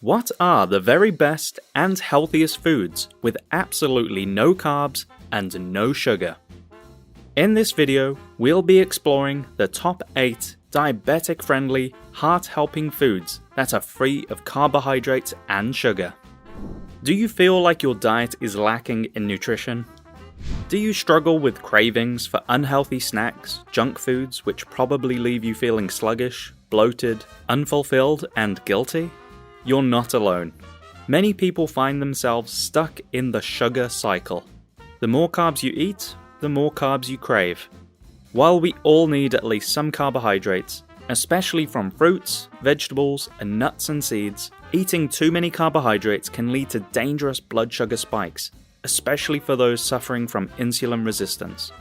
What are the very best and healthiest foods with absolutely no carbs and no sugar? In this video, we'll be exploring the top 8 diabetic-friendly, heart-helping foods that are free of carbohydrates and sugar. Do you feel like your diet is lacking in nutrition? Do you struggle with cravings for unhealthy snacks, junk foods which probably leave you feeling sluggish, bloated, unfulfilled, and guilty? You're not alone. Many people find themselves stuck in the sugar cycle. The more carbs you eat, the more carbs you crave. While we all need at least some carbohydrates, especially from fruits, vegetables, and nuts and seeds, eating too many carbohydrates can lead to dangerous blood sugar spikes, especially for those suffering from insulin resistance.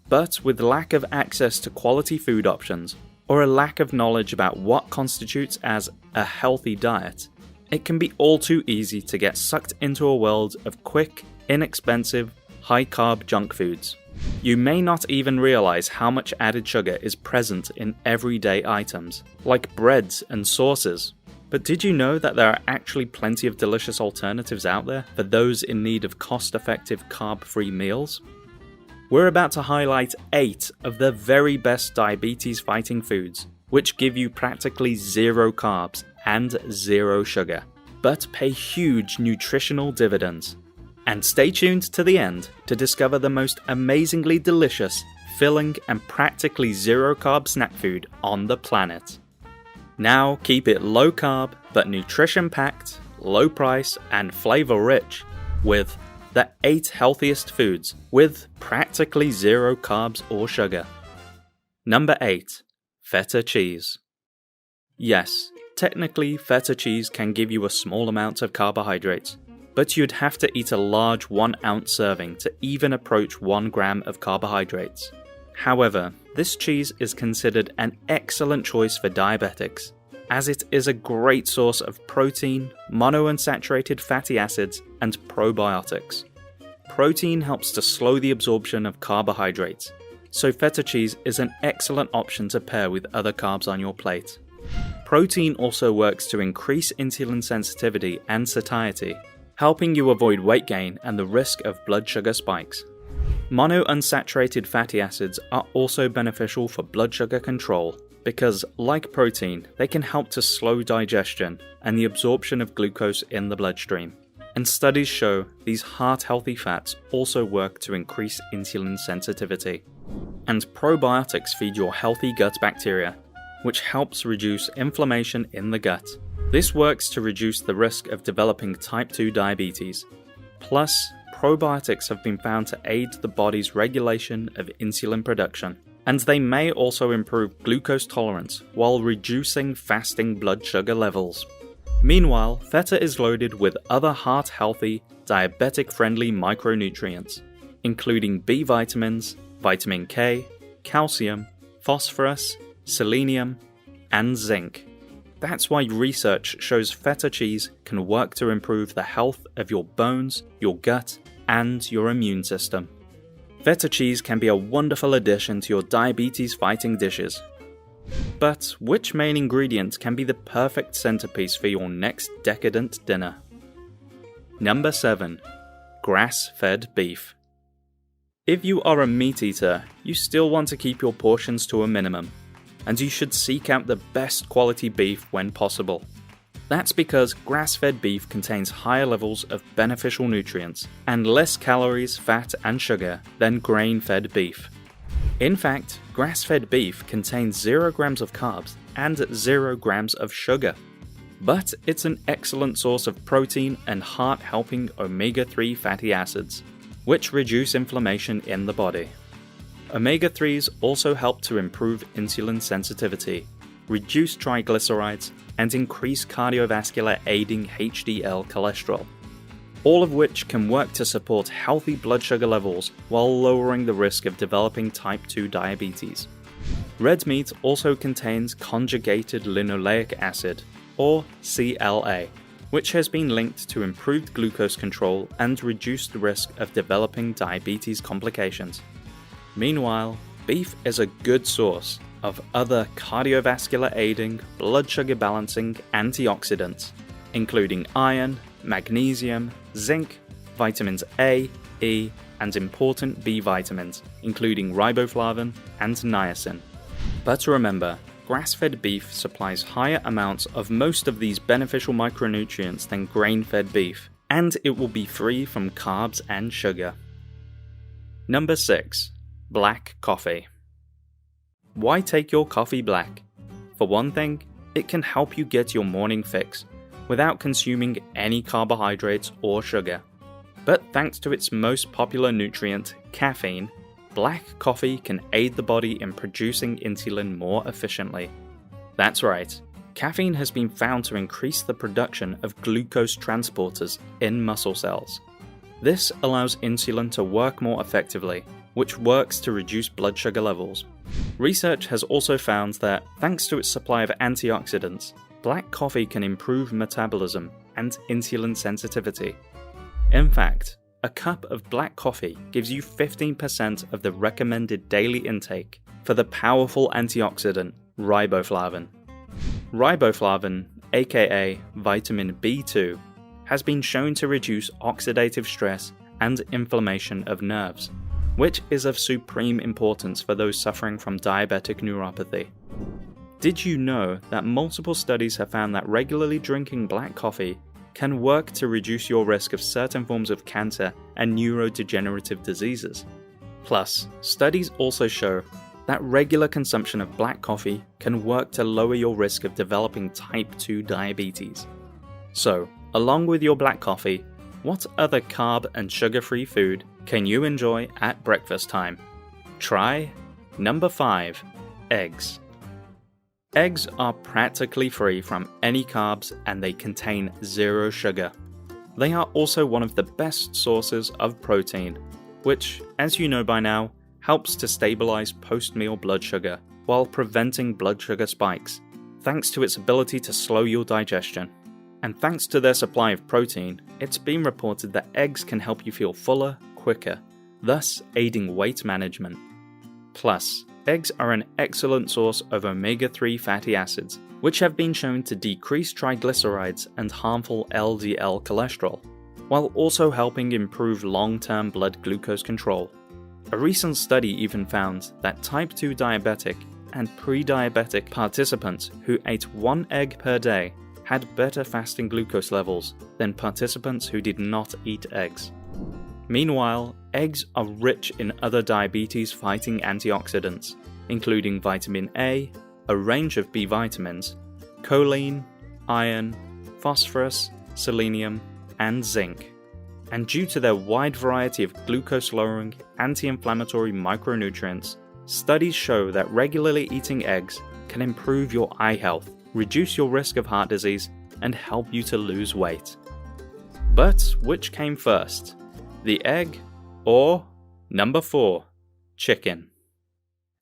But with lack of access to quality food options, or a lack of knowledge about what constitutes as a healthy diet, it can be all too easy to get sucked into a world of quick, inexpensive, high-carb junk foods. You may not even realize how much added sugar is present in everyday items, like breads and sauces. But did you know that there are actually plenty of delicious alternatives out there for those in need of cost-effective carb-free meals? We're about to highlight 8 of the very best diabetes-fighting foods, which give you practically zero carbs and zero sugar, but pay huge nutritional dividends. And stay tuned to the end to discover the most amazingly delicious, filling, and practically zero-carb snack food on the planet. Now keep it low-carb, but nutrition-packed, low-price, and flavor-rich with the 8 healthiest foods with practically zero carbs or sugar. Number 8. Feta cheese. Yes, technically feta cheese can give you a small amount of carbohydrates, but you'd have to eat a large 1-ounce serving to even approach 1 gram of carbohydrates. However, this cheese is considered an excellent choice for diabetics, as it is a great source of protein, monounsaturated fatty acids, and probiotics. Protein helps to slow the absorption of carbohydrates, so feta cheese is an excellent option to pair with other carbs on your plate. Protein also works to increase insulin sensitivity and satiety, helping you avoid weight gain and the risk of blood sugar spikes. Monounsaturated fatty acids are also beneficial for blood sugar control because, like protein, they can help to slow digestion and the absorption of glucose in the bloodstream. And studies show these heart-healthy fats also work to increase insulin sensitivity. And probiotics feed your healthy gut bacteria, which helps reduce inflammation in the gut. This works to reduce the risk of developing type 2 diabetes. Plus, probiotics have been found to aid the body's regulation of insulin production, and they may also improve glucose tolerance while reducing fasting blood sugar levels. Meanwhile, feta is loaded with other heart-healthy, diabetic-friendly micronutrients, including B vitamins, vitamin K, calcium, phosphorus, selenium, and zinc. That's why research shows feta cheese can work to improve the health of your bones, your gut, and your immune system. Feta cheese can be a wonderful addition to your diabetes-fighting dishes. But which main ingredient can be the perfect centerpiece for your next decadent dinner? Number 7. Grass-fed beef. If you are a meat eater, you still want to keep your portions to a minimum, and you should seek out the best quality beef when possible. That's because grass-fed beef contains higher levels of beneficial nutrients and less calories, fat, and sugar than grain-fed beef. In fact, grass-fed beef contains 0 grams of carbs and 0 grams of sugar. But it's an excellent source of protein and heart-helping omega-3 fatty acids, which reduce inflammation in the body. Omega-3s also help to improve insulin sensitivity, reduce triglycerides, and increase cardiovascular aiding HDL cholesterol, all of which can work to support healthy blood sugar levels while lowering the risk of developing type 2 diabetes. Red meat also contains conjugated linoleic acid, or CLA, which has been linked to improved glucose control and reduced risk of developing diabetes complications. Meanwhile, beef is a good source of other cardiovascular aiding, blood sugar balancing antioxidants, including iron, magnesium, zinc, vitamins A, E, and important B vitamins, including riboflavin and niacin. But remember, grass-fed beef supplies higher amounts of most of these beneficial micronutrients than grain-fed beef, and it will be free from carbs and sugar. Number 6. Black coffee. Why take your coffee black? For one thing, it can help you get your morning fix without consuming any carbohydrates or sugar. But thanks to its most popular nutrient, caffeine, black coffee can aid the body in producing insulin more efficiently. That's right, caffeine has been found to increase the production of glucose transporters in muscle cells. This allows insulin to work more effectively, which works to reduce blood sugar levels. Research has also found that, thanks to its supply of antioxidants, black coffee can improve metabolism and insulin sensitivity. In fact, a cup of black coffee gives you 15% of the recommended daily intake for the powerful antioxidant riboflavin. Riboflavin, aka vitamin B2, has been shown to reduce oxidative stress and inflammation of nerves, which is of supreme importance for those suffering from diabetic neuropathy. Did you know that multiple studies have found that regularly drinking black coffee can work to reduce your risk of certain forms of cancer and neurodegenerative diseases? Plus, studies also show that regular consumption of black coffee can work to lower your risk of developing type 2 diabetes. So, along with your black coffee, what other carb and sugar-free food can you enjoy at breakfast time? Try number 5, eggs. Eggs are practically free from any carbs and they contain 0 sugar. They are also one of the best sources of protein, which, as you know by now, helps to stabilize post-meal blood sugar while preventing blood sugar spikes, thanks to its ability to slow your digestion. And thanks to their supply of protein, it's been reported that eggs can help you feel fuller, quicker, thus aiding weight management. Plus, eggs are an excellent source of omega-3 fatty acids, which have been shown to decrease triglycerides and harmful LDL cholesterol, while also helping improve long-term blood glucose control. A recent study even found that type 2 diabetic and pre-diabetic participants who ate 1 egg per day had better fasting glucose levels than participants who did not eat eggs. Meanwhile, eggs are rich in other diabetes-fighting antioxidants, including vitamin A, a range of B vitamins, choline, iron, phosphorus, selenium, and zinc. And due to their wide variety of glucose-lowering, anti-inflammatory micronutrients, studies show that regularly eating eggs can improve your eye health, reduce your risk of heart disease, and help you to lose weight. But which came first? The egg or number 4, chicken?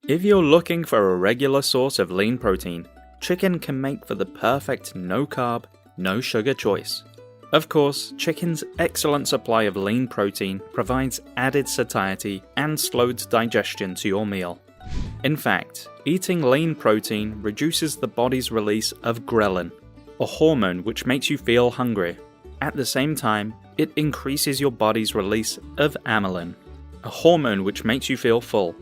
If you're looking for a regular source of lean protein, chicken can make for the perfect no-carb, no-sugar choice. Of course, chicken's excellent supply of lean protein provides added satiety and slowed digestion to your meal. In fact, eating lean protein reduces the body's release of ghrelin, a hormone which makes you feel hungry. At the same time, it increases your body's release of amylin, a hormone which makes you feel full.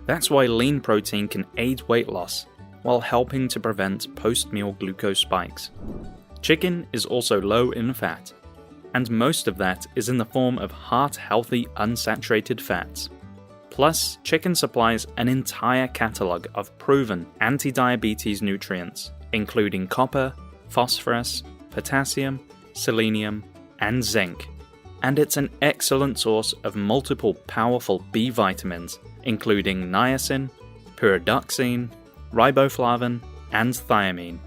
That's why lean protein can aid weight loss, while helping to prevent post-meal glucose spikes. Chicken is also low in fat, and most of that is in the form of heart-healthy unsaturated fats. Plus, chicken supplies an entire catalogue of proven anti-diabetes nutrients, including copper, phosphorus, potassium, selenium, and zinc. And it's an excellent source of multiple powerful B vitamins, including niacin, pyridoxine, riboflavin, and thiamine.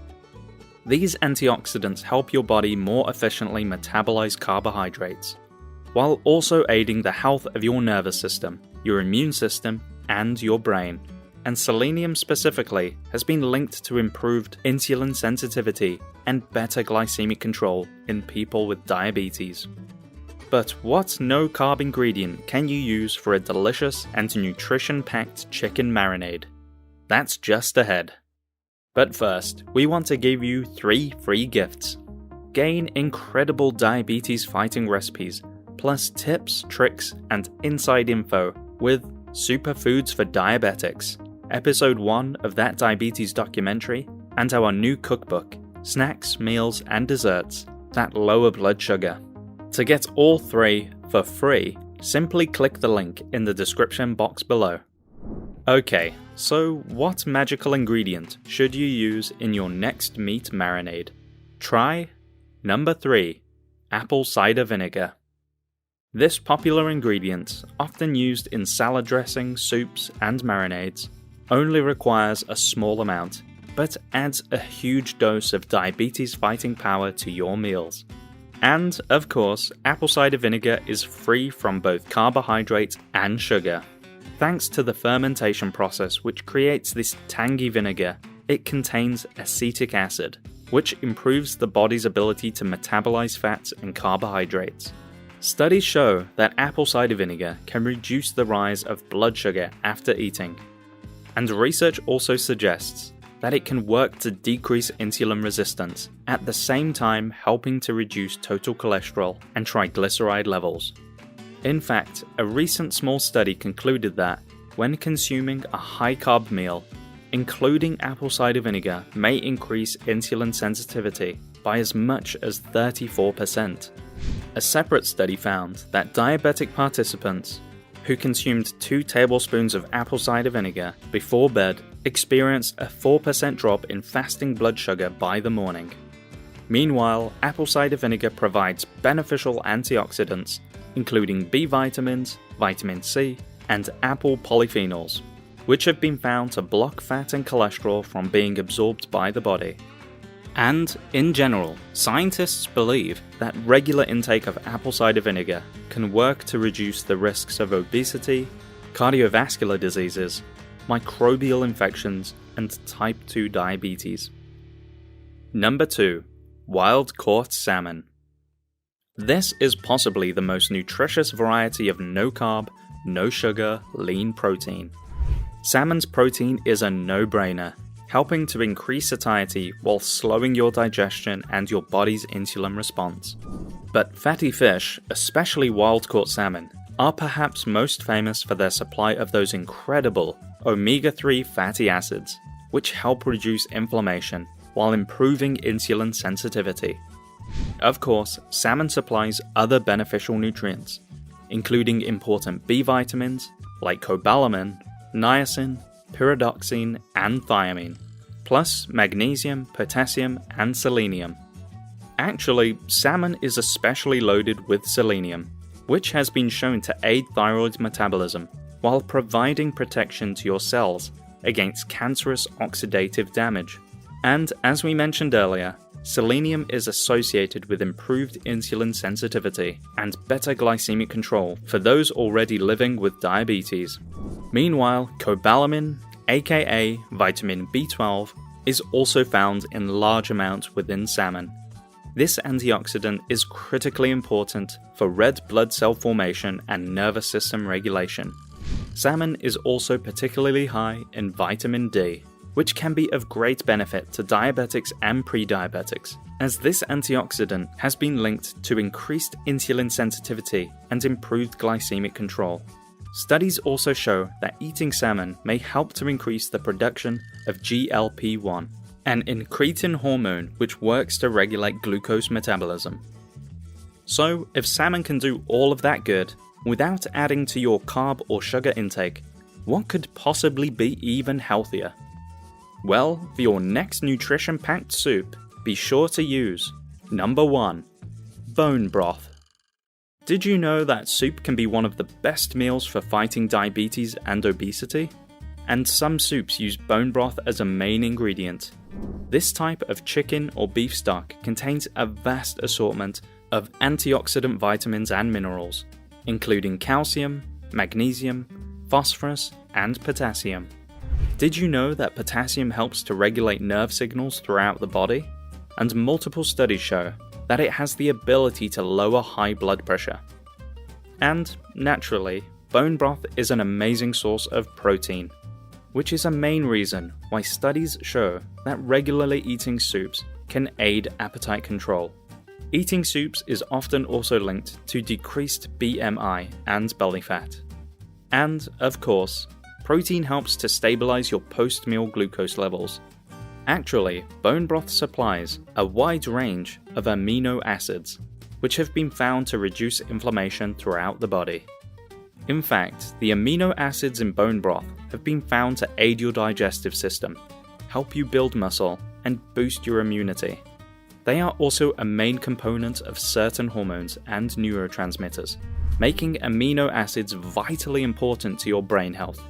These antioxidants help your body more efficiently metabolize carbohydrates, while also aiding the health of your nervous system, your immune system, and your brain. And selenium specifically has been linked to improved insulin sensitivity and better glycemic control in people with diabetes. But what no-carb ingredient can you use for a delicious and nutrition-packed chicken marinade? That's just ahead. But first, we want to give you 3 free gifts. gain incredible diabetes-fighting recipes, plus tips, tricks, and inside info with Superfoods for Diabetics, Episode 1 of that diabetes documentary, and our new cookbook, Snacks, Meals, and Desserts that lower blood sugar. To get all 3 for free, simply click the link in the description box below. Okay, so what magical ingredient should you use in your next meat marinade? Try number 3, apple cider vinegar. This popular ingredient, often used in salad dressing, soups, and marinades, only requires a small amount, but adds a huge dose of diabetes-fighting power to your meals. And, of course, apple cider vinegar is free from both carbohydrates and sugar. Thanks to the fermentation process which creates this tangy vinegar, it contains acetic acid, which improves the body's ability to metabolize fats and carbohydrates. Studies show that apple cider vinegar can reduce the rise of blood sugar after eating. And research also suggests that it can work to decrease insulin resistance, at the same time helping to reduce total cholesterol and triglyceride levels. In fact, a recent small study concluded that when consuming a high-carb meal, including apple cider vinegar may increase insulin sensitivity by as much as 34%. A separate study found that diabetic participants who consumed 2 tablespoons of apple cider vinegar before bed experienced a 4% drop in fasting blood sugar by the morning. Meanwhile, apple cider vinegar provides beneficial antioxidants, including B vitamins, vitamin C, and apple polyphenols, which have been found to block fat and cholesterol from being absorbed by the body. And, in general, scientists believe that regular intake of apple cider vinegar can work to reduce the risks of obesity, cardiovascular diseases, microbial infections, and type 2 diabetes. Number 2. Wild-caught salmon. This is possibly the most nutritious variety of no-carb, no-sugar, lean protein. Salmon's protein is a no-brainer, helping to increase satiety while slowing your digestion and your body's insulin response. But fatty fish, especially wild-caught salmon, are perhaps most famous for their supply of those incredible omega-3 fatty acids, which help reduce inflammation while improving insulin sensitivity. Of course, salmon supplies other beneficial nutrients, including important B vitamins like cobalamin, niacin, pyridoxine, and thiamine, plus magnesium, potassium, and selenium. Actually, salmon is especially loaded with selenium, which has been shown to aid thyroid metabolism while providing protection to your cells against cancerous oxidative damage. And as we mentioned earlier, selenium is associated with improved insulin sensitivity and better glycemic control for those already living with diabetes. Meanwhile, cobalamin, aka vitamin B12, is also found in large amounts within salmon. This antioxidant is critically important for red blood cell formation and nervous system regulation. Salmon is also particularly high in vitamin D, which can be of great benefit to diabetics and pre-diabetics, as this antioxidant has been linked to increased insulin sensitivity and improved glycemic control. Studies also show that eating salmon may help to increase the production of GLP-1, an incretin hormone which works to regulate glucose metabolism. So, if salmon can do all of that good without adding to your carb or sugar intake, what could possibly be even healthier? Well, for your next nutrition-packed soup, be sure to use number 1. Bone broth. Did you know that soup can be one of the best meals for fighting diabetes and obesity? And some soups use bone broth as a main ingredient. This type of chicken or beef stock contains a vast assortment of antioxidant vitamins and minerals, including calcium, magnesium, phosphorus, and potassium. Did you know that potassium helps to regulate nerve signals throughout the body? And multiple studies show that it has the ability to lower high blood pressure. And, naturally, bone broth is an amazing source of protein, which is a main reason why studies show that regularly eating soups can aid appetite control. Eating soups is often also linked to decreased BMI and belly fat. And, of course, protein helps to stabilize your post-meal glucose levels. Actually, bone broth supplies a wide range of amino acids, which have been found to reduce inflammation throughout the body. In fact, the amino acids in bone broth have been found to aid your digestive system, help you build muscle, and boost your immunity. They are also a main component of certain hormones and neurotransmitters, making amino acids vitally important to your brain health.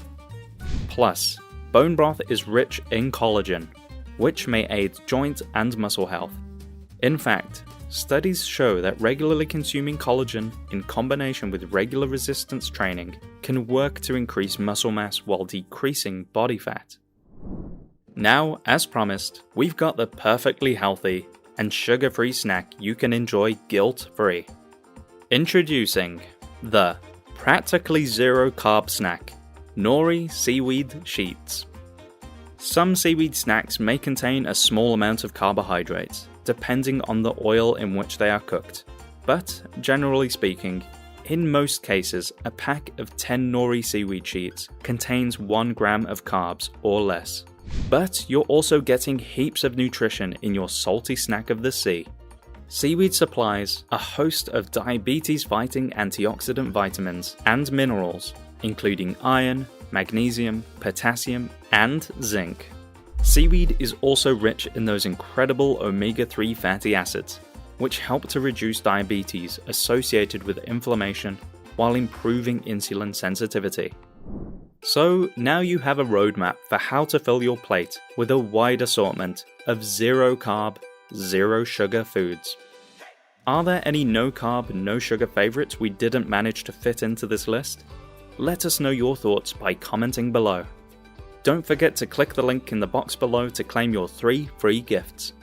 Plus, bone broth is rich in collagen, which may aid joint and muscle health. In fact, studies show that regularly consuming collagen in combination with regular resistance training can work to increase muscle mass while decreasing body fat. Now, as promised, we've got the perfectly healthy and sugar-free snack you can enjoy guilt-free. Introducing the practically zero carb snack, nori seaweed sheets. Some seaweed snacks may contain a small amount of carbohydrates, depending on the oil in which they are cooked, but generally speaking, in most cases, a pack of 10 nori seaweed sheets contains 1 gram of carbs or less. But you're also getting heaps of nutrition in your salty snack of the sea. Seaweed supplies a host of diabetes-fighting antioxidant vitamins and minerals, including iron, magnesium, potassium, and zinc. Seaweed is also rich in those incredible omega-3 fatty acids, which help to reduce diabetes associated with inflammation while improving insulin sensitivity. So now you have a roadmap for how to fill your plate with a wide assortment of zero carb, zero sugar foods. Are there any no carb, no sugar favorites we didn't manage to fit into this list? Let us know your thoughts by commenting below. Don't forget to click the link in the box below to claim your 3 free gifts.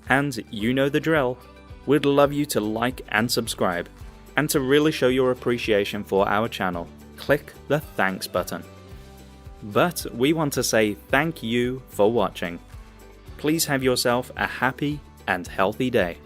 And you know the drill. We'd love you to like and subscribe. And to really show your appreciation for our channel, click the thanks button. But we want to say thank you for watching. Please have yourself a happy and healthy day.